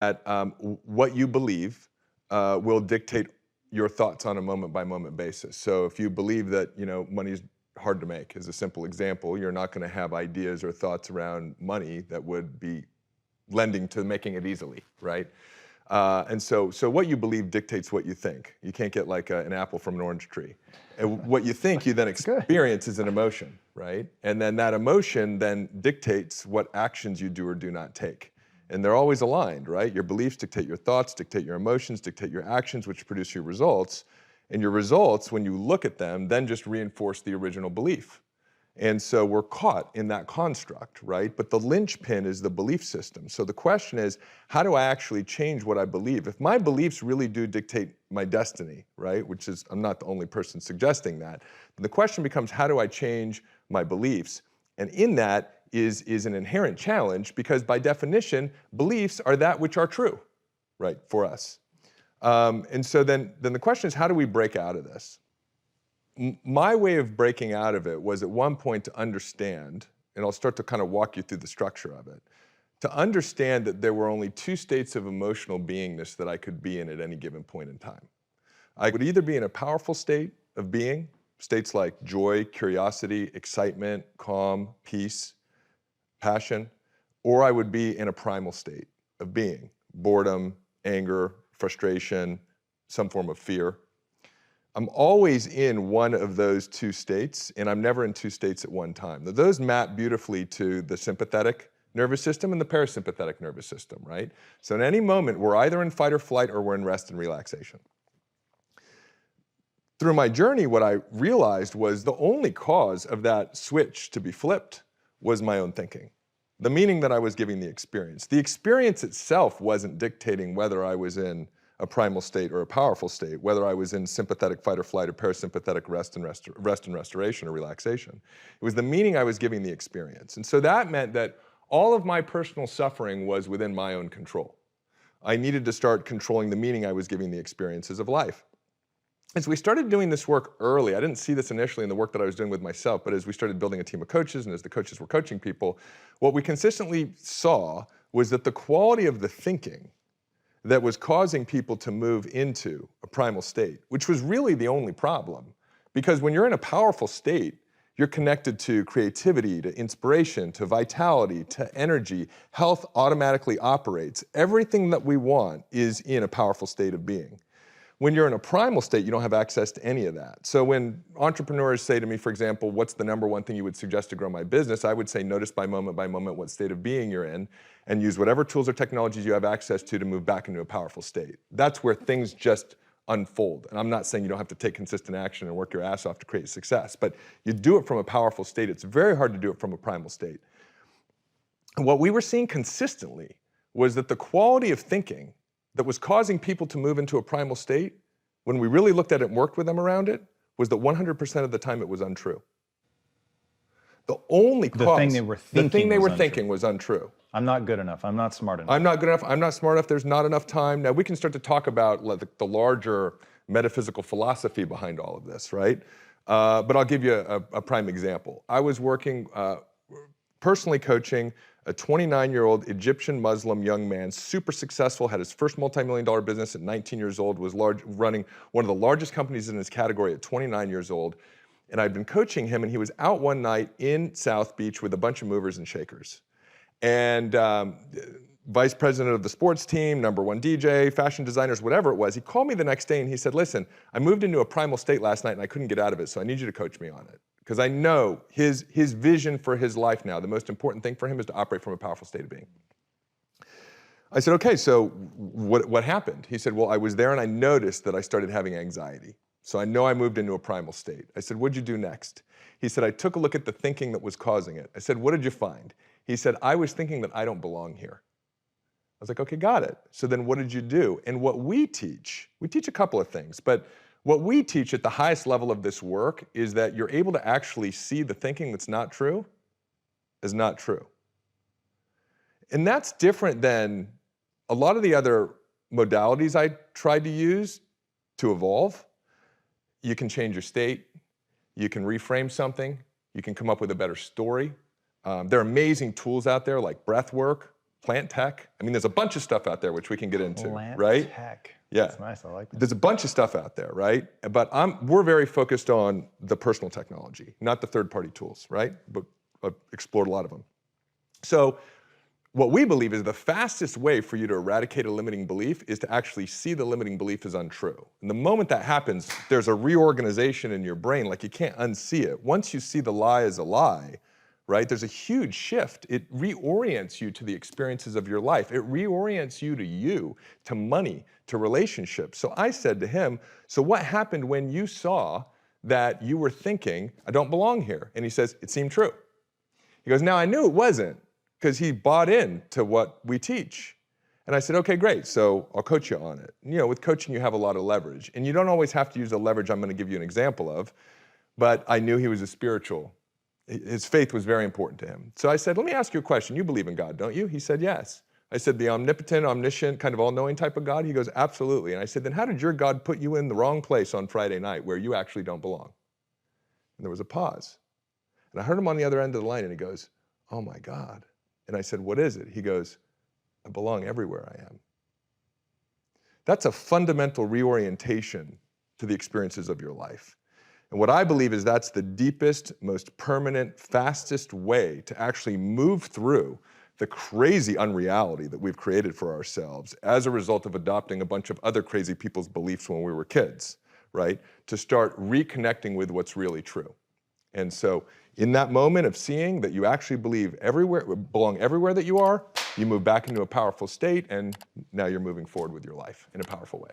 that what you believe will dictate your thoughts on a moment-by-moment basis. So if you believe that money is hard to make, as a simple example, you're not going to have ideas or thoughts around money that would be lending to making it easily, right? And so what you believe dictates what you think. You can't get like an apple from an orange tree. And what you think you then Good. experience is an emotion, right? And then that emotion then dictates what actions you do or do not take. And they're always aligned, right? Your beliefs dictate your thoughts, dictate your emotions, dictate your actions, which produce your results. And your results, when you look at them, then just reinforce the original belief. And so we're caught in that construct, right? But the linchpin is the belief system. So the question is, how do I actually change what I believe? If my beliefs really do dictate my destiny, right? Which is, I'm not the only person suggesting that. But the question becomes, how do I change my beliefs? And in that is an inherent challenge, because by definition, beliefs are that which are true, right, for us. And so then the question is, how do we break out of this? My way of breaking out of it was at one point to understand, and I'll start to kind of walk you through the structure of it, to understand that there were only two states of emotional beingness that I could be in at any given point in time. I would either be in a powerful state of being, states like joy, curiosity, excitement, calm, peace, passion, or I would be in a primal state of being, boredom, anger, frustration, some form of fear. I'm always in one of those two states, and I'm never in two states at one time. Those map beautifully to the sympathetic nervous system and the parasympathetic nervous system, right? So in any moment, we're either in fight or flight or we're in rest and relaxation. Through my journey, what I realized was the only cause of that switch to be flipped was my own thinking. The meaning that I was giving the experience. The experience itself wasn't dictating whether I was in a primal state or a powerful state, whether I was in sympathetic fight or flight or parasympathetic rest and restoration or relaxation. It was the meaning I was giving the experience. And so that meant that all of my personal suffering was within my own control. I needed to start controlling the meaning I was giving the experiences of life. As we started doing this work early, I didn't see this initially in the work that I was doing with myself, but as we started building a team of coaches and as the coaches were coaching people, what we consistently saw was that the quality of the thinking that was causing people to move into a primal state, which was really the only problem. Because when you're in a powerful state, you're connected to creativity, to inspiration, to vitality, to energy. Health automatically operates. Everything that we want is in a powerful state of being. When you're in a primal state, you don't have access to any of that. So when entrepreneurs say to me, for example, what's the number one thing you would suggest to grow my business? I would say notice by moment what state of being you're in, and use whatever tools or technologies you have access to move back into a powerful state. That's where things just unfold. And I'm not saying you don't have to take consistent action and work your ass off to create success, but you do it from a powerful state. It's very hard to do it from a primal state. And what we were seeing consistently was that the quality of thinking that was causing people to move into a primal state, when we really looked at it and worked with them around it, was that 100% of the time it was untrue. The only cause, The thing they were thinking was untrue. I'm not good enough. I'm not smart enough. I'm not good enough. I'm not smart enough. There's not enough time. Now we can start to talk about the larger metaphysical philosophy behind all of this, right? But I'll give you a prime example. I was working, personally coaching a 29-year-old Egyptian Muslim young man, super successful, had his first multi-million-dollar business at 19 years old, was running one of the largest companies in his category at 29 years old. And I'd been coaching him, and he was out one night in South Beach with a bunch of movers and shakers. And vice president of the sports team, #1 DJ, fashion designers, whatever it was, he called me the next day and he said, listen, I moved into a primal state last night and I couldn't get out of it, so I need you to coach me on it. Because I know his vision for his life now, the most important thing for him is to operate from a powerful state of being. I said, okay, so what happened? He said, well, I was there and I noticed that I started having anxiety. So I know I moved into a primal state. I said, what'd you do next? He said, I took a look at the thinking that was causing it. I said, what did you find? He said, I was thinking that I don't belong here. I was like, okay, got it. So then what did you do? And what we teach a couple of things, but what we teach at the highest level of this work is that you're able to actually see the thinking that's not true as not true. And that's different than a lot of the other modalities I tried to use to evolve. You can change your state, you can reframe something, you can come up with a better story. There are amazing tools out there like breath work, plant tech. I mean, there's a bunch of stuff out there which we can get into, Plant right? tech. Yeah. That's nice, I like that. There's a bunch of stuff out there, right? But we're very focused on the personal technology, not the third-party tools, right? But I've explored a lot of them. So what we believe is the fastest way for you to eradicate a limiting belief is to actually see the limiting belief as untrue. And the moment that happens, there's a reorganization in your brain, like you can't unsee it. Once you see the lie as a lie, right, there's a huge shift. It reorients you to the experiences of your life. It reorients you, to money, to relationships. So I said to him, so what happened when you saw that you were thinking, I don't belong here? And he says, it seemed true. He goes, now I knew it wasn't, because he bought into what we teach. And I said, okay, great, so I'll coach you on it. You know, with coaching, you have a lot of leverage. And you don't always have to use the leverage I'm gonna give you an example of, but I knew he was a spiritual. His faith was very important to him. So I said, let me ask you a question. You believe in God, don't you? He said, yes. I said, the omnipotent, omniscient, kind of all-knowing type of God? He goes, absolutely. And I said, then how did your God put you in the wrong place on Friday night where you actually don't belong? And there was a pause. And I heard him on the other end of the line, and he goes, oh my God. And I said, what is it? He goes, I belong everywhere I am. That's a fundamental reorientation to the experiences of your life. And what I believe is that's the deepest, most permanent, fastest way to actually move through the crazy unreality that we've created for ourselves as a result of adopting a bunch of other crazy people's beliefs when we were kids, right? To start reconnecting with what's really true. And so in that moment of seeing that you actually believe everywhere, belong everywhere that you are, you move back into a powerful state, and now you're moving forward with your life in a powerful way.